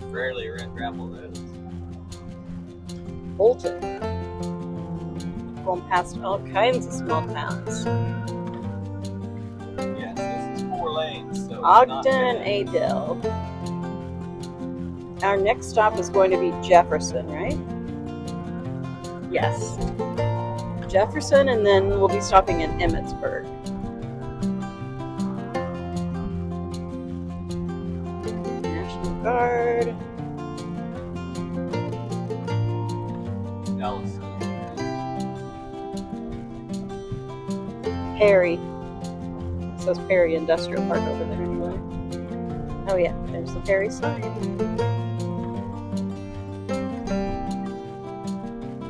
Rarely travel those. Bolton. Going past all kinds of small towns. Yes, this is 4 lanes. So Ogden and Adel. Our next stop is going to be Jefferson, right? Yes. Jefferson, and then we'll be stopping in Emmitsburg. National Guard. Dallas. Perry. It says Perry Industrial Park over there anyway. Oh yeah, there's the Perry sign.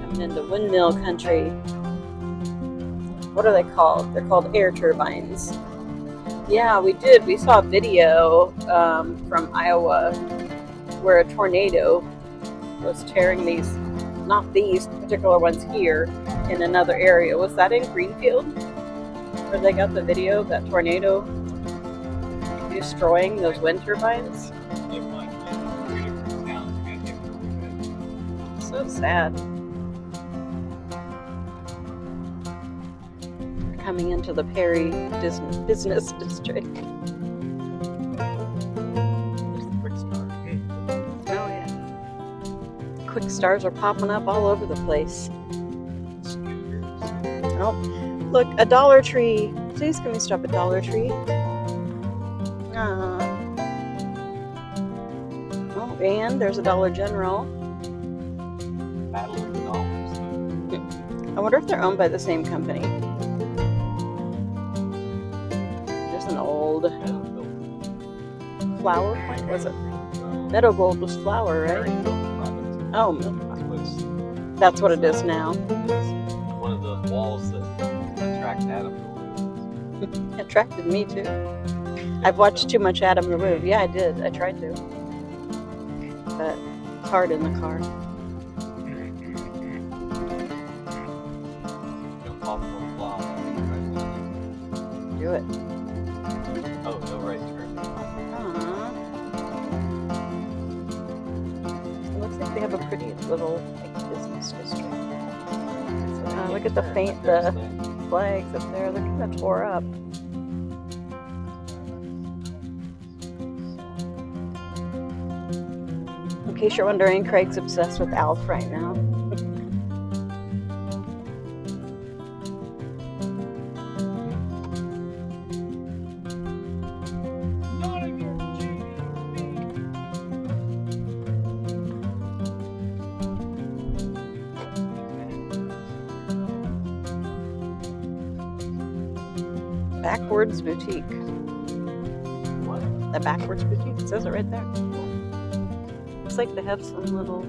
Coming into windmill country. What are they called? They're called air turbines. Yeah, we did. We saw a video from Iowa where a tornado was tearing these, not these particular ones here, in another area. Was that in Greenfield? Where they got the video of that tornado destroying those wind turbines? It might be 2 different towns got hit really bad. So sad. We're coming into the Perry business district. There's the Quick Start. Oh yeah. Quick stars are popping up all over the place. Scooters. Oh, look, a Dollar Tree. Please can we stop at Dollar Tree? Oh, and there's a Dollar General. Battle of the Dollars. I wonder if they're owned by the same company. There's an old flower plant. Was it? Meadow Gold was flower, right? Oh, that's what it is now. One of those walls that attract Adam. It attracted me too. I've watched too much Adam the Roof. Yeah, I did. I tried to. But hard in the car. Jump off one block. Do it. Oh, no right turn. It looks like they have a pretty little business district. Look at the flags up there. They're kind of tore up. In case you're wondering, Craig's obsessed with Alf right now. Backwards Boutique. What? The Backwards Boutique. It says it right there. Looks like they have some little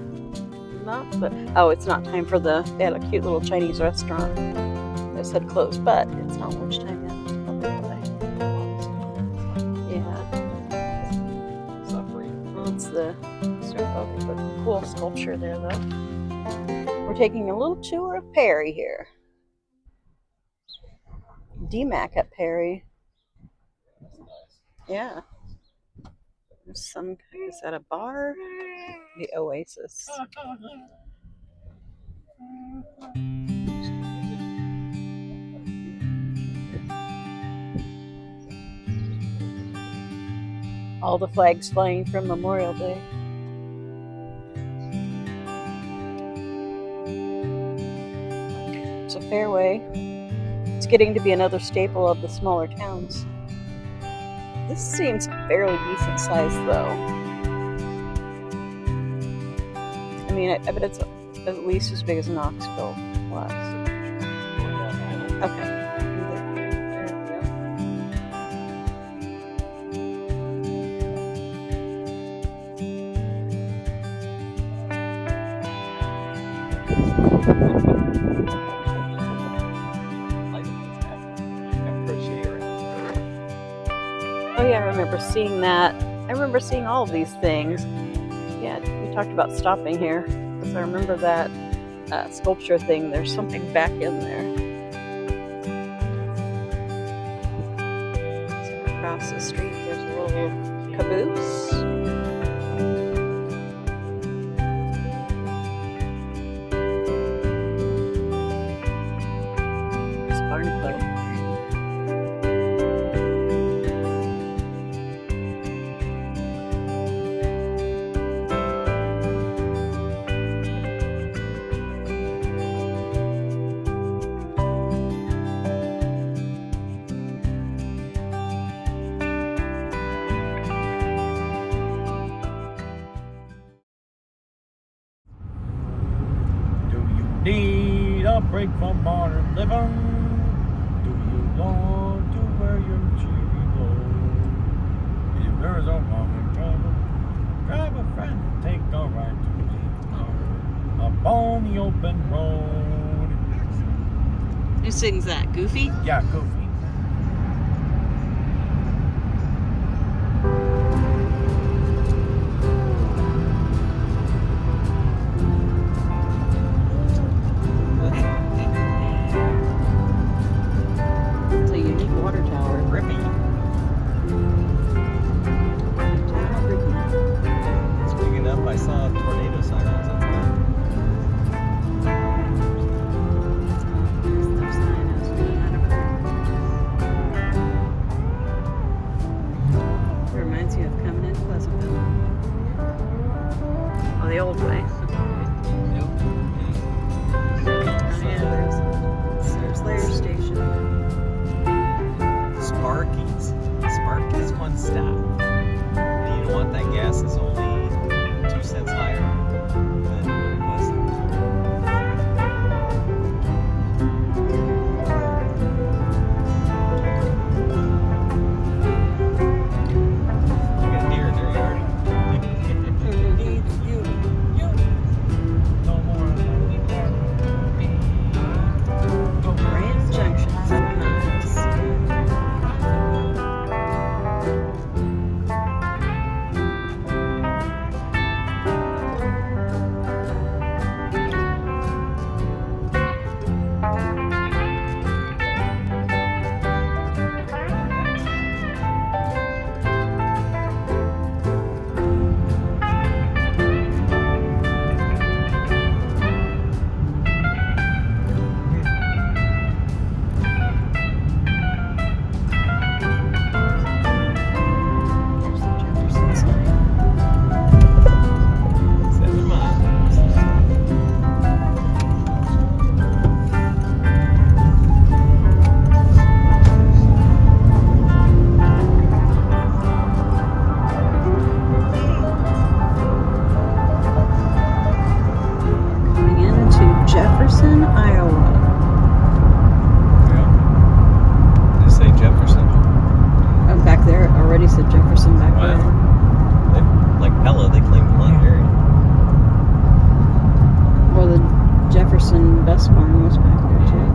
it's not time for they had a cute little Chinese restaurant. They said closed, but it's not lunchtime yet. Yeah. Suffering. Well, it's the cool sculpture there though. We're taking a little tour of Perry here. DMAC at Perry. Yeah. There's some, is that a bar? The Oasis. All the flags flying from Memorial Day. It's a fairway. It's getting to be another staple of the smaller towns. This seems fairly decent size though. I mean, I bet it's at least as big as Knoxville was. Okay. Oh yeah, I remember seeing that. I remember seeing all of these things. Yeah, we talked about stopping here because I remember that sculpture thing. There's something back in there. So across the street, there's a little caboose. Need a break from modern living. Do you want to wear your cheery clothes? If there's a moment trouble, grab a friend and take a ride to me up on the open road. Who sings that? Goofy? Yeah, Goofy. It's a unique water tower. Rippy. Speaking of, I saw tornado sirens. That's good. It reminds you of coming in Pleasantville. Oh, the old way. Oh, yeah, there's Lair Station. Sparky's. Sparky's one stop. And you know what? That gas is only 2 cents higher than what it was. You got deer in their yard. Needs you. No more. Grand Junction, St. Miles. There's the Jefferson sign. 7 miles. Coming into Jefferson, Iowa. Yeah. Did it say Jefferson? Oh, back there, it already said Jefferson back Wow. there. They, like Pella, they claim the land area. Well, the Jefferson bus barn was back there too.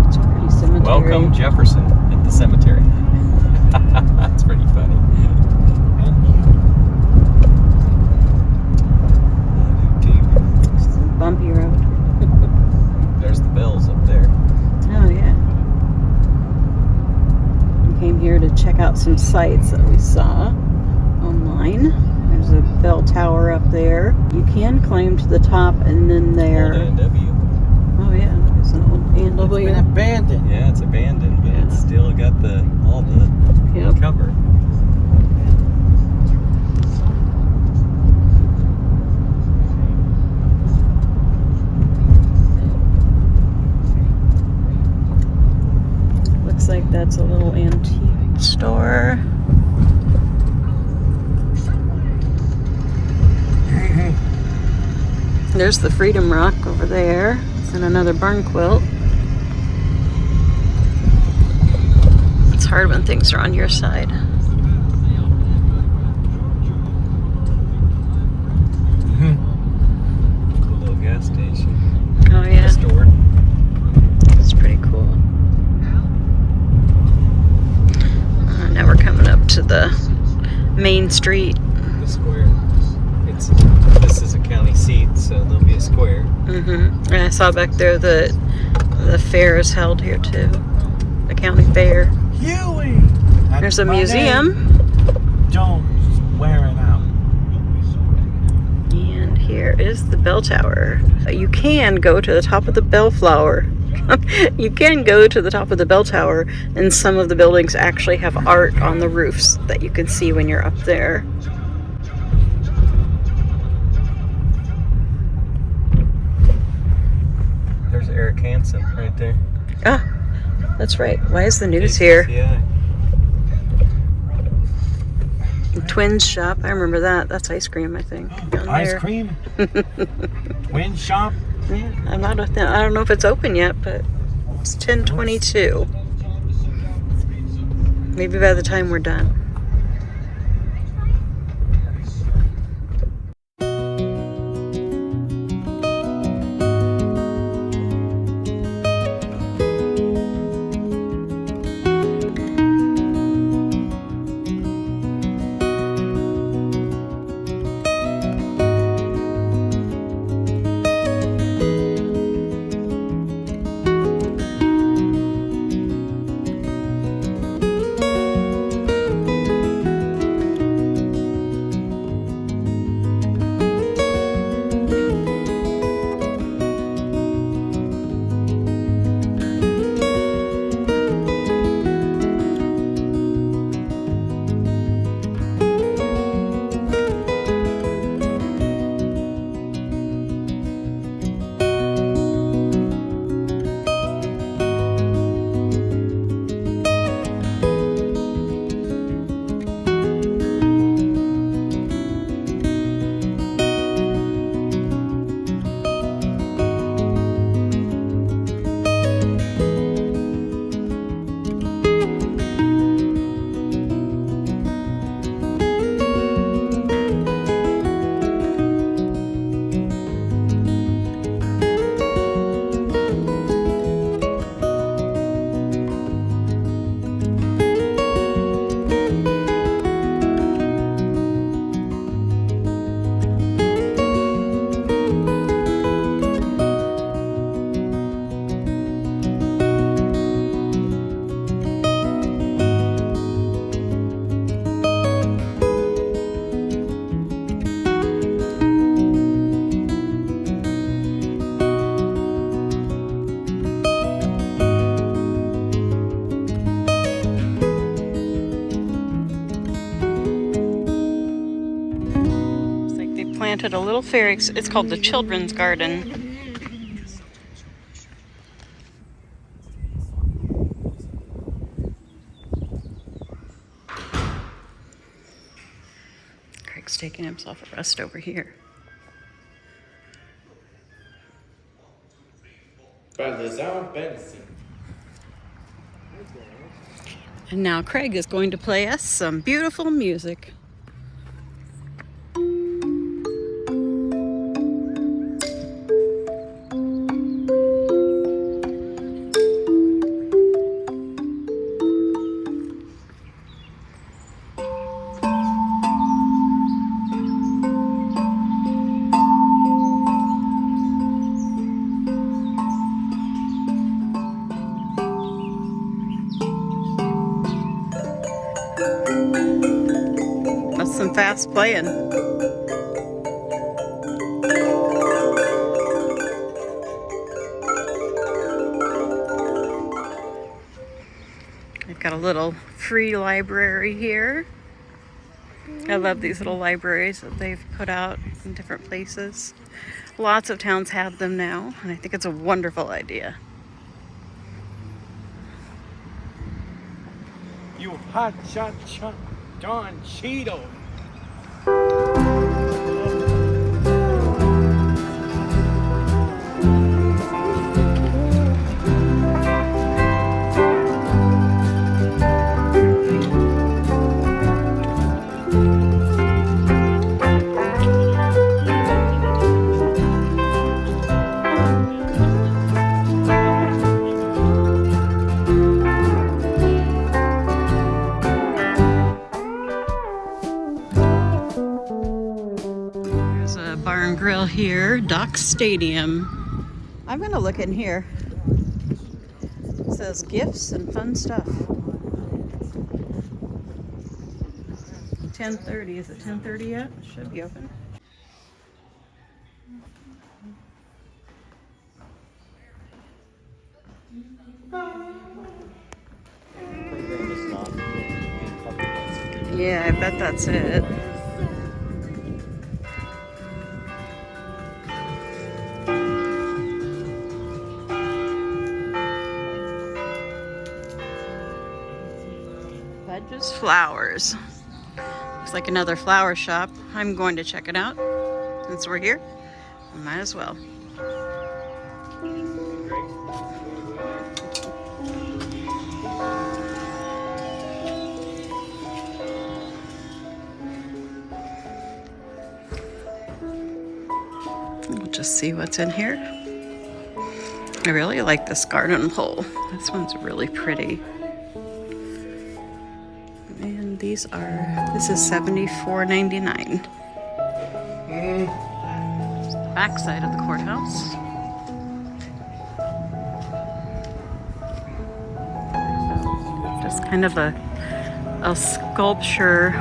It's a pretty cemetery. Welcome, Jefferson, at the cemetery. That's pretty funny. It's a bumpy road. There's the bells up there. Oh yeah. We came here to check out some sites that we saw online. There's a bell tower up there. You can climb to the top and then Old there. A&W. Oh yeah, there's an old It's been A&W. abandoned. Yeah, it's abandoned, but Yeah. it's still got all the Yep. cover. Looks like that's a little antique store. There's the Freedom Rock over there. And another barn quilt. It's hard when things are on your side. Cool little gas station. Oh yeah, Restored. it's pretty cool. Now we're coming up to the main street. The square. This is a county seat, so there'll be a square. And I saw back there that the fair is held here too. The county fair. Huey! There's a My museum. name, Jones wearing out. And here is the bell tower. You can go to the top of the bellflower. You can go to the top of the bell tower, and some of the buildings actually have art on the roofs that you can see when you're up there. There's Eric Hansen right there. Ah, that's right. Why is the news here? Yeah. Twins shop. I remember that. That's ice cream, I think. Down Ice there. cream? Twin shop? Yeah, I'm not. I don't know if it's open yet, but it's 10:22. Maybe by the time we're done. Planted a little fairy. It's called the Children's Garden. Craig's taking himself a rest over here. And now Craig is going to play us some beautiful music. That's some fast playing. They've got a little free library here. I love these little libraries that they've put out in different places. Lots of towns have them now, and I think it's a wonderful idea. You hot shot Don Cheeto. Grill here, Dock Stadium. I'm gonna look in here. It says gifts and fun stuff. 10:30. Is it 10:30 yet? Should be open. Yeah, I bet that's it. Just flowers. Looks like another flower shop. I'm going to check it out. Since we're here, might as well. just see what's in here. I really like this garden pole. This one's really pretty. And this is $74.99. Back side of the courthouse. Just kind of a sculpture.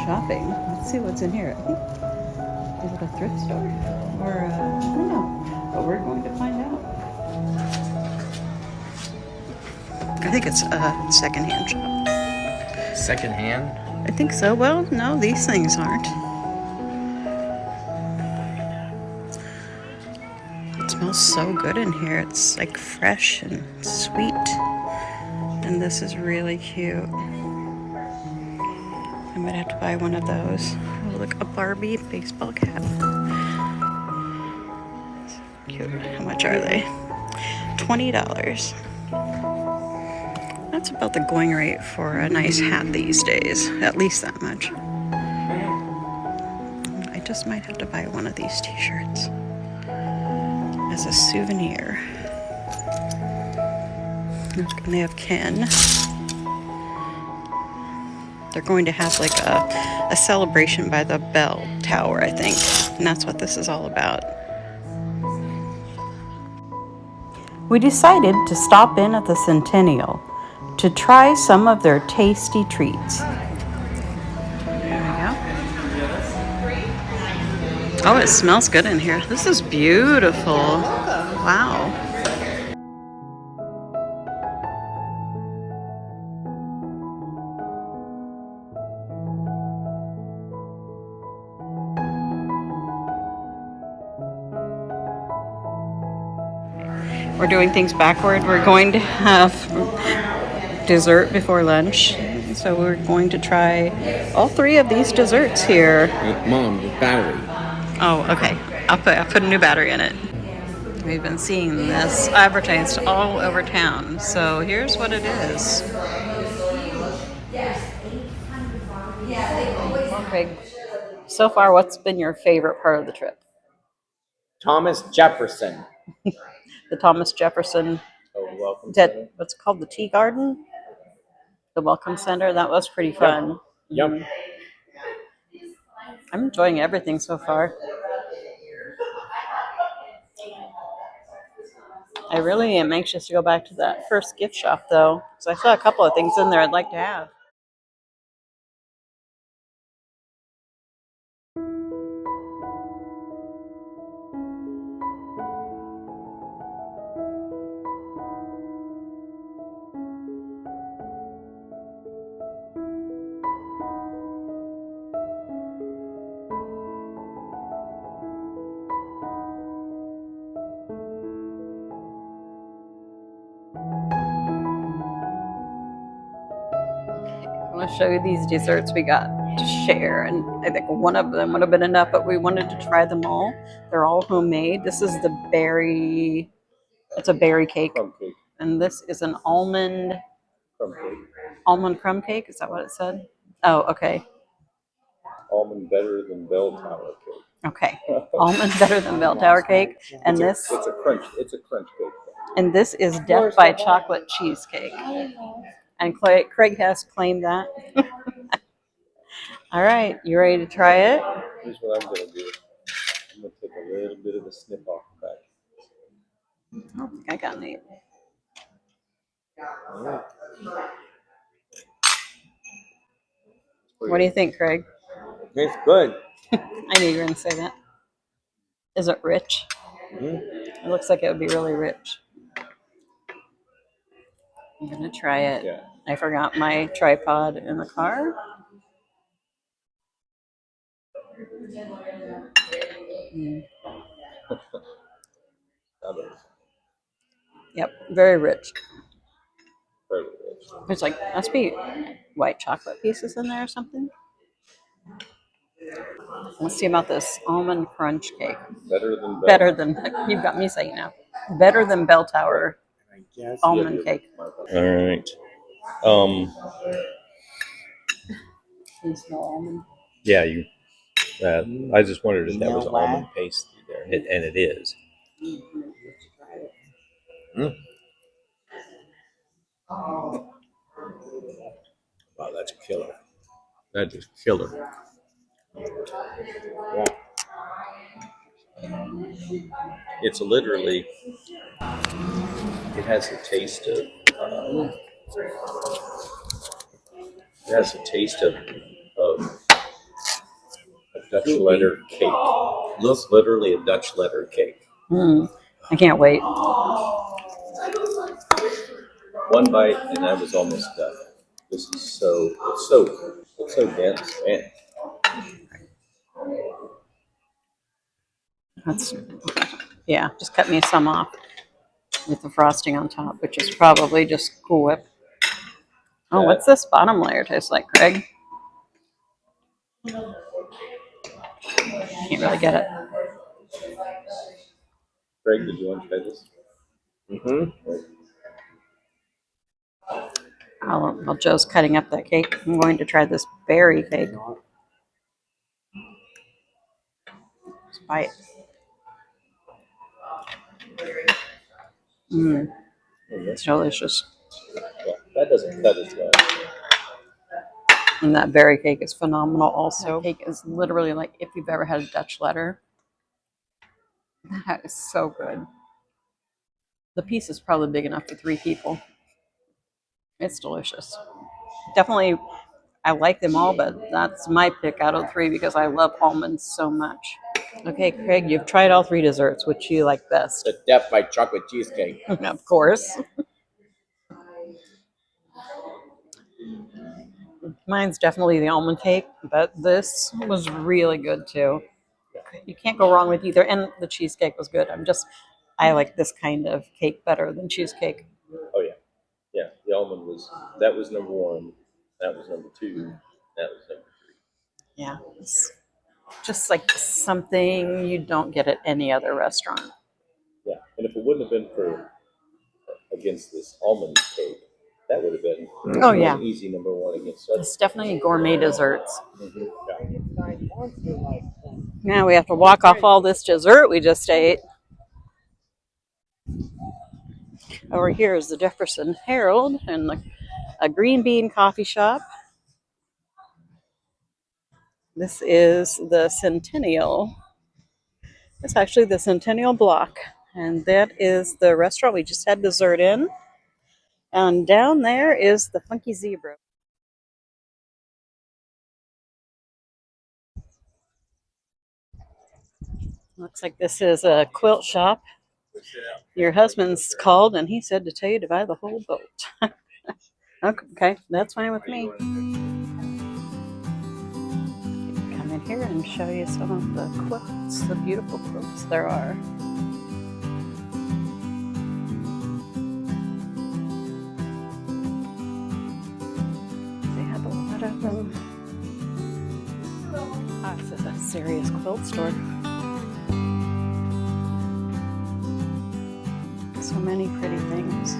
Shopping. Let's see what's in here. I think, is it a thrift store? Or, I don't know. But we're going to find out. I think it's a secondhand shop. Secondhand? I think so. Well, no, these things aren't. It smells so good in here. It's like fresh and sweet. And this is really cute. I might have to buy one of those. Oh, look, a Barbie baseball cap. Cute. How much are they? $20. That's about the going rate for a nice hat these days. At least that much. I just might have to buy one of these t-shirts as a souvenir. And they have Ken. They're going to have like a celebration by the bell tower, I think. And that's what this is all about. We decided to stop in at the Centennial to try some of their tasty treats. There we go. Oh, it smells good in here. This is beautiful. Wow. We're doing things backward. We're going to have dessert before lunch. So we're going to try all three of these desserts here. Mom, the battery. Oh, okay. I'll put a new battery in it. We've been seeing this advertised all over town. So here's what it is. Okay. So far, what's been your favorite part of the trip? Thomas Jefferson. The Thomas Jefferson, Welcome Center. what's it called, the Tea Garden? The Welcome Center. That was pretty fun. Yep. Mm-hmm. I'm enjoying everything so far. I really am anxious to go back to that first gift shop, though, because I saw a couple of things in there I'd like to have. I want to show you these desserts we got to share, and I think one of them would have been enough, but we wanted to try them all. They're all homemade. This is it's a berry cake, Crumb cake. and this is an almond Crumb cake. crumb cake. Is that what it said? Oh, okay. Almond better than bell tower cake. Okay. Almond better than bell tower cake, and It's a crunch cake. And this is Death by Chocolate Cheesecake. And Craig has claimed that. All right, you ready to try it? Here's what I'm going to do. I'm going to take a little bit of the snip off the back. I don't think I got any. All right. What do you think, Craig? It's good. I knew you were going to say that. Is it rich? Mm-hmm. It looks like it would be really rich. I'm going to try it. Yeah. I forgot my tripod in the car. Mm. Others, Yep, very rich. very rich. There's like must be white chocolate pieces in there or something. Let's see about this almond crunch cake. Better than you've got me saying now. Better than Bell Tower I guess. almond cake. All right. Can you smell almond? Yeah, you. I just wondered if that was You know why? almond paste there, and it is. Mm. Wow, that's a killer. That is killer. Yeah. It's literally. It has the taste of. It has the taste of a Dutch letter cake. Looks literally a Dutch letter cake. Mm. I can't wait. One bite and I was almost done. This is so dense, man. That's yeah. Just cut me some off with the frosting on top, which is probably just Cool Whip. Oh, what's this bottom layer taste like, Craig? Can't really get it. Greg, did you want to try this? Mm-hmm. While Joe's cutting up that cake, I'm going to try this berry cake. Just bite. Mmm, it's delicious. Yeah, that doesn't cut as well. And that berry cake is phenomenal also. That cake is literally like if you've ever had a Dutch letter. That is so good. The piece is probably big enough for 3 people. It's delicious. Definitely, I like them all, but that's my pick out of 3 because I love almonds so much. Okay, Craig, you've tried all 3 desserts. Which you like best? The Death by Chocolate Cheesecake. Of course. Mine's definitely the almond cake, but this was really good too. You can't go wrong with either, and the cheesecake was good. I like this kind of cake better than cheesecake. Oh yeah, yeah. The almond was number 1. That was number 2. That was number 3. Yeah, it's just like something you don't get at any other restaurant. Yeah, and if it wouldn't have been for against this almond cake, that would have been Oh yeah, an easy number 1 against. it's definitely gourmet desserts. Mm-hmm. Now we have to walk off all this dessert we just ate. Over here is the Jefferson Herald and a green bean coffee shop. This is the Centennial. It's actually the Centennial block. And that is the restaurant we just had dessert in. And down there is the Funky Zebra. Looks like this is a quilt shop. Your husband's called and he said to tell you to buy the whole boat. Okay, that's fine with me. Come in here and show you some of the quilts, the beautiful quilts there are. They have a lot of them. Oh, this is a serious quilt store. So many pretty things.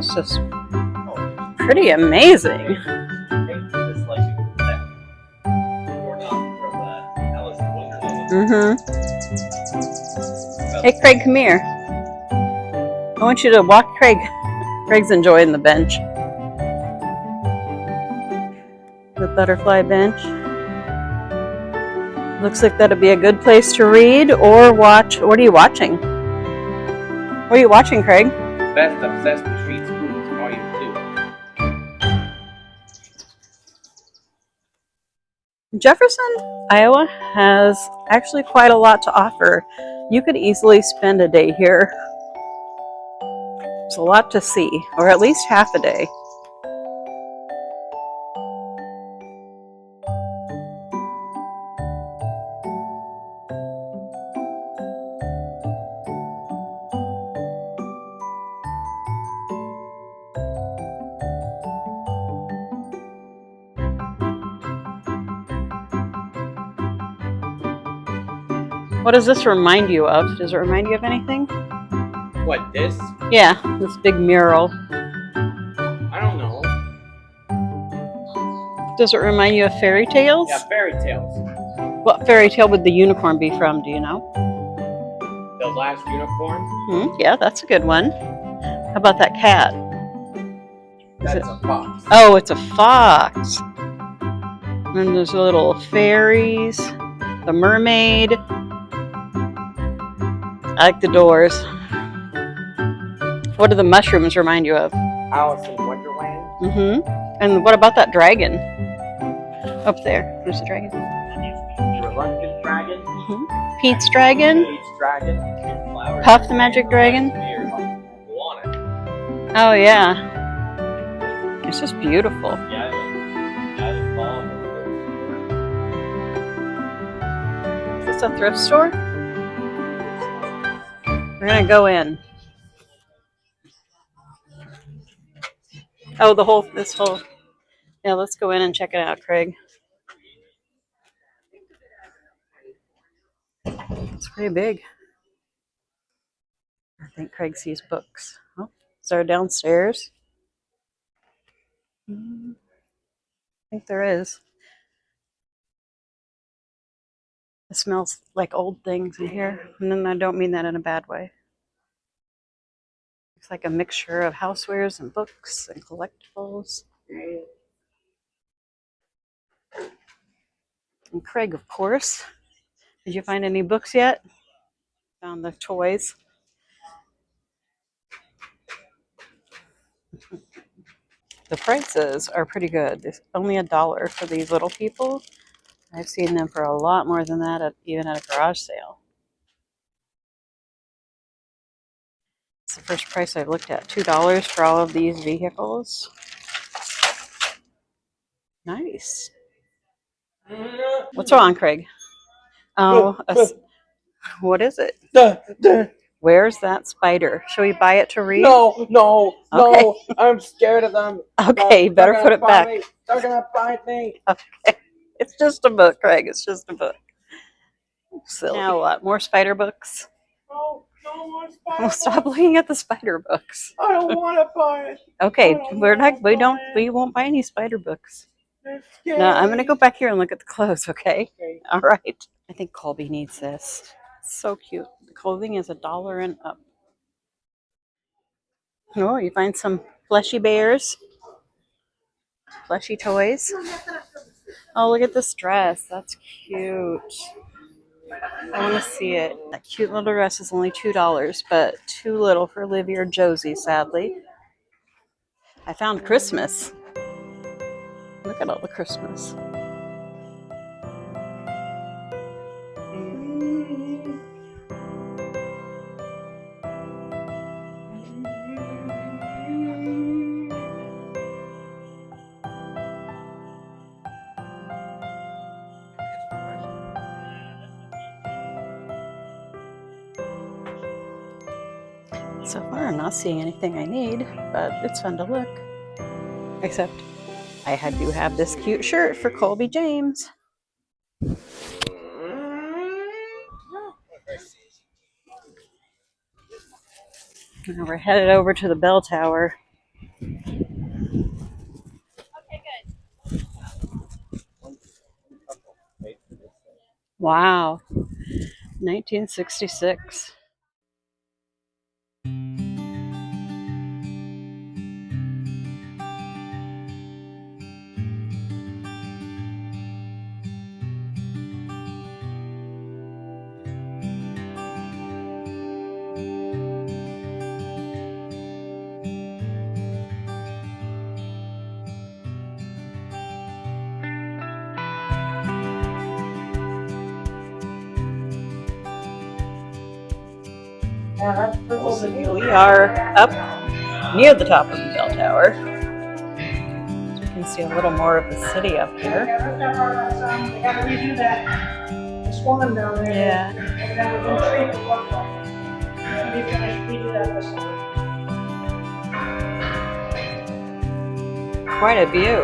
It's just pretty amazing. Mm-hmm. Hey, Craig, come here. I want you to walk Craig. Craig's enjoying the bench. The butterfly bench. Looks like that'd be a good place to read or watch. What are you watching? What are you watching, Craig? Best of Sesame Street Schools, Volume 2. Jefferson, Iowa has actually quite a lot to offer. You could easily spend a day here. There's a lot to see, or at least half a day. What does this remind you of? Does it remind you of anything? What, this? Yeah, this big mural. I don't know. Does it remind you of fairy tales? Yeah, fairy tales. What fairy tale would the unicorn be from? Do you know? The Last Unicorn? Yeah, that's a good one. How about that cat? That's a fox. Oh, it's a fox. And there's little fairies, the mermaid. I like the doors. What do the mushrooms remind you of? Alice in Wonderland? Mm-hmm. And what about that dragon? Up there. Who's the dragon? Reluctant Dragon? Mm-hmm. Pete's dragon? Pete's Dragon? Puff the Magic Dragon? Oh, yeah. It's just beautiful. Is this a thrift store? We're gonna go in. Oh, this whole. Yeah, let's go in and check it out, Craig. It's pretty big. I think Craig sees books. Oh, is there downstairs? I think there is. It smells like old things in here, and then I don't mean that in a bad way. It's like a mixture of housewares and books and collectibles. And Craig, of course. Did you find any books yet? Found the toys. The prices are pretty good. It's only $1 for these little people. I've seen them for a lot more than that, even at a garage sale. It's the first price I've looked at. $2 for all of these vehicles. Nice. What's wrong, Craig? Oh, what is it? Where's that spider? Shall we buy it to read? No, Okay. I'm scared of them. Okay, better put it back. They're gonna find me. Okay. It's just a book, Craig. It's just a book. Silly. Now what? More spider books? No more spider Well, stop looking at the spider books. I don't want to buy it. Okay, we won't buy any spider books. No, I'm gonna go back here and look at the clothes, okay? All right. I think Colby needs this. It's so cute. The clothing is $1 and up. Oh, you find some fleshy bears, fleshy toys. Oh, look at this dress. That's cute. I want to see it. That cute little dress is only $2, but too little for Livy or Josie, sadly. I found Christmas. Look at all the Christmas. So far, I'm not seeing anything I need, but it's fun to look. Except, I do have this cute shirt for Colby James. Now we're headed over to the bell tower. Wow. 1966. Yeah, that's purple to you. We are up near the top of the bell tower. So you can see a little more of the city up here. Yeah, that's that part of that song. They gotta redo that. The swan down there. Yeah. They gotta do tree for Gruffalo. Maybe finish redo that this summer. Quite a view.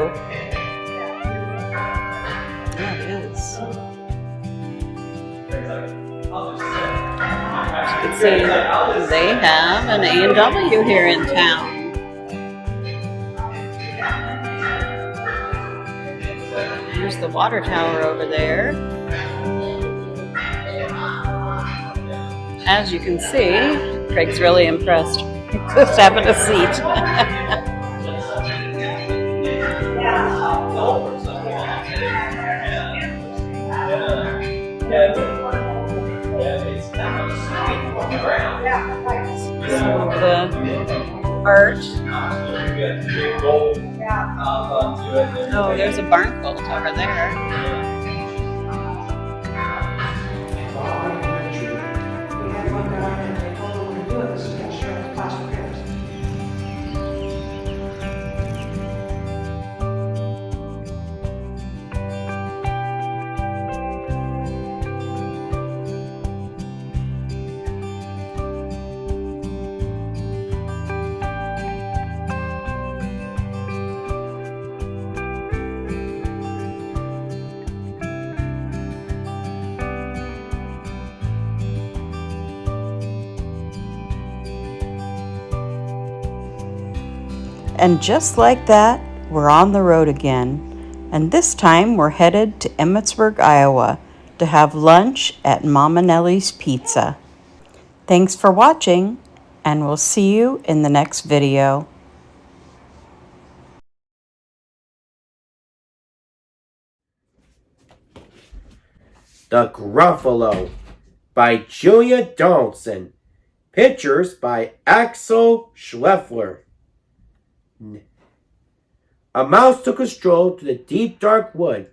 Yeah, it is. You can see they have an A&W here in town. There's the water tower over there. As you can see, Craig's really impressed. Just having a seat. Some of the art. Oh, there's a barn quilt over there. And just like that, we're on the road again. And this time we're headed to Emmitsburg, Iowa to have lunch at Mama Nellie's Pizza. Thanks for watching, and we'll see you in the next video. The Gruffalo by Julia Donaldson. Pictures by Axel Schleffler. A mouse took a stroll to the deep dark wood.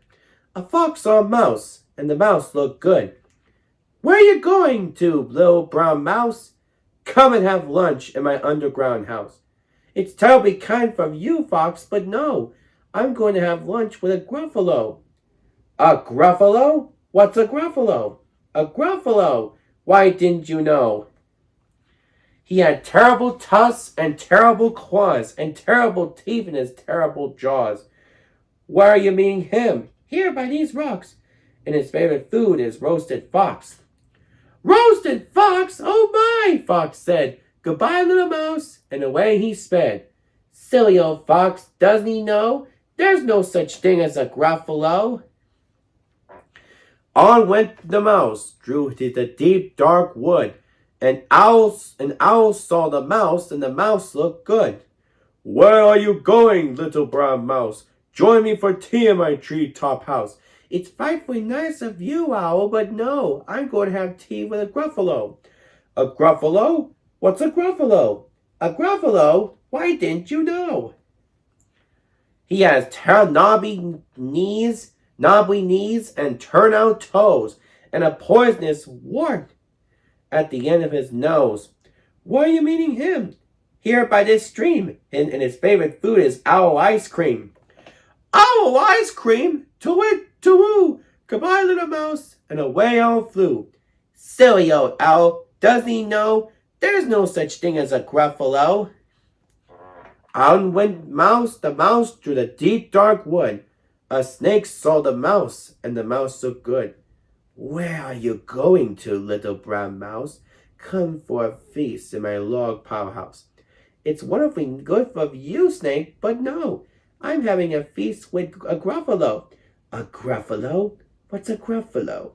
A fox saw a mouse, and the mouse looked good. Where are you going to, little brown mouse? Come and have lunch in my underground house. It's terribly kind from you, fox, but no, I'm going to have lunch with a Gruffalo. A Gruffalo? What's a Gruffalo? A Gruffalo? Why didn't you know? He had terrible tusks and terrible claws and terrible teeth in his terrible jaws. Where are you meeting him? Here by these rocks. And his favorite food is roasted fox. Roasted fox? Oh my, Fox said. Goodbye, little mouse. And away he sped. Silly old fox, doesn't he know? There's no such thing as a Gruffalo. On went the mouse, drew to the deep dark wood. An owl saw the mouse, and the mouse looked good. Where are you going, little brown mouse? Join me for tea in my tree-top house. It's frightfully nice of you, owl, but no, I'm going to have tea with a Gruffalo. A Gruffalo? What's a Gruffalo? A Gruffalo? Why didn't you know? He has knobby knees, and turn-out toes, and a poisonous wart at the end of his nose. Where are you meeting him? Here by this stream, and his favorite food is owl ice cream. Owl ice cream? To-wit, to-woo! Goodbye, little mouse, and away on flew. Silly old owl, doesn't he know? There's no such thing as a Gruffalo. On went the mouse through the deep dark wood. A snake saw the mouse, and the mouse looked good. Where are you going to, little brown mouse? Come for a feast in my log pile house. It's wonderfully good for you, snake, but no, I'm having a feast with a Gruffalo. A Gruffalo? What's a Gruffalo?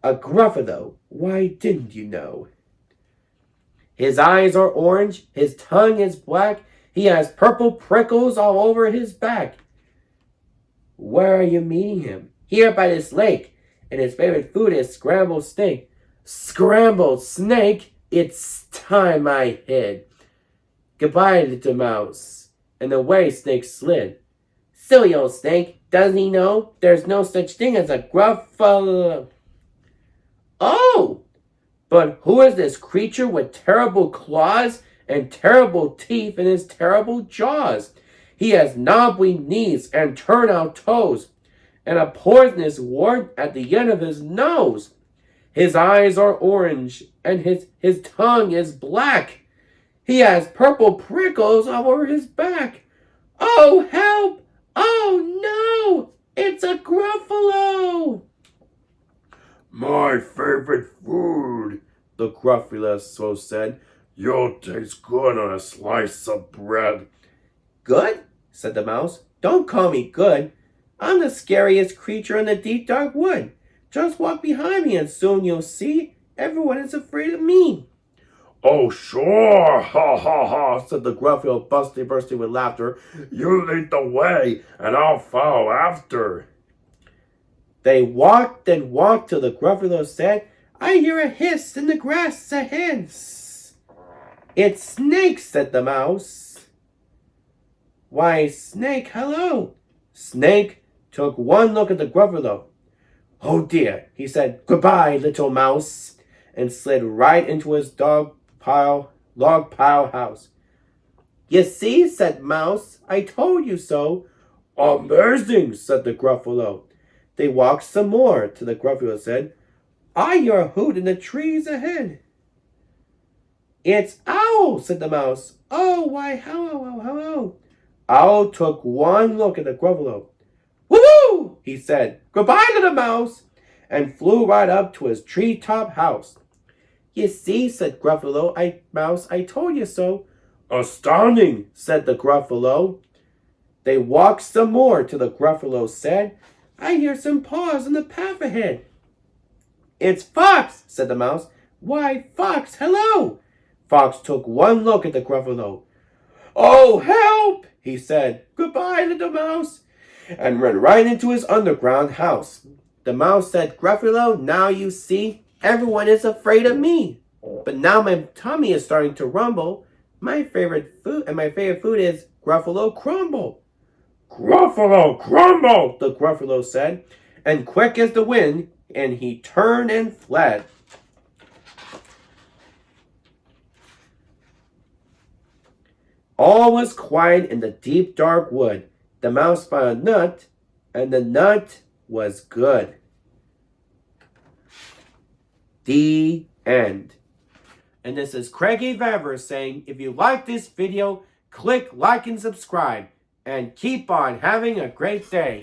A Gruffalo, why didn't you know? His eyes are orange, his tongue is black, he has purple prickles all over his back. Where are you meeting him? Here by this lake, and his favorite food is scrambled snake. Scrambled snake? It's time I hid. Goodbye, little mouse. And away Snake slid. Silly old Snake, doesn't he know there's no such thing as a Gruffalo? Oh! But who is this creature with terrible claws and terrible teeth in his terrible jaws? He has knobbly knees and turn-out toes, and a poisonous wart at the end of his nose. His eyes are orange, and his tongue is black. He has purple prickles all over his back. Oh, help! Oh, no! It's a Gruffalo! My favorite food, the Gruffalo said. You'll taste good on a slice of bread. Good? Said the mouse. Don't call me good. I'm the scariest creature in the deep dark wood. Just walk behind me and soon you'll see everyone is afraid of me. Oh, sure, ha ha ha, said the Gruffalo, bursting with laughter. You lead the way, and I'll follow after. They walked and walked till the Gruffalo said, I hear a hiss in the grass ahead. It's Snake, said the mouse. Why, Snake, hello. Snake took one look at the Gruffalo. Oh dear, he said, goodbye, little mouse, and slid right into his log pile house. You see, said Mouse, I told you so. Amazing, said the Gruffalo. They walked some more till the Gruffalo said, I hear a hoot in the trees ahead. It's Owl, said the Mouse. Oh, why, hello, hello. Owl took one look at the Gruffalo. Woo-hoo, he said, goodbye, little mouse, and flew right up to his treetop house. You see, said Mouse, I told you so. Astounding, said the Gruffalo. They walked some more till the Gruffalo said, I hear some paws in the path ahead. It's Fox, said the Mouse. Why, Fox, hello. Fox took one look at the Gruffalo. Oh, help, he said. Goodbye, little mouse, and ran right into his underground house. The mouse said, Gruffalo, now you see, everyone is afraid of me. But now my tummy is starting to rumble. My favorite food is Gruffalo crumble. Gruffalo crumble, the Gruffalo said, and quick as the wind, and he turned and fled. All was quiet in the deep dark wood. The mouse found a nut, and the nut was good. The end. And this is Craigie Vaver saying, if you like this video, click like and subscribe, and keep on having a great day.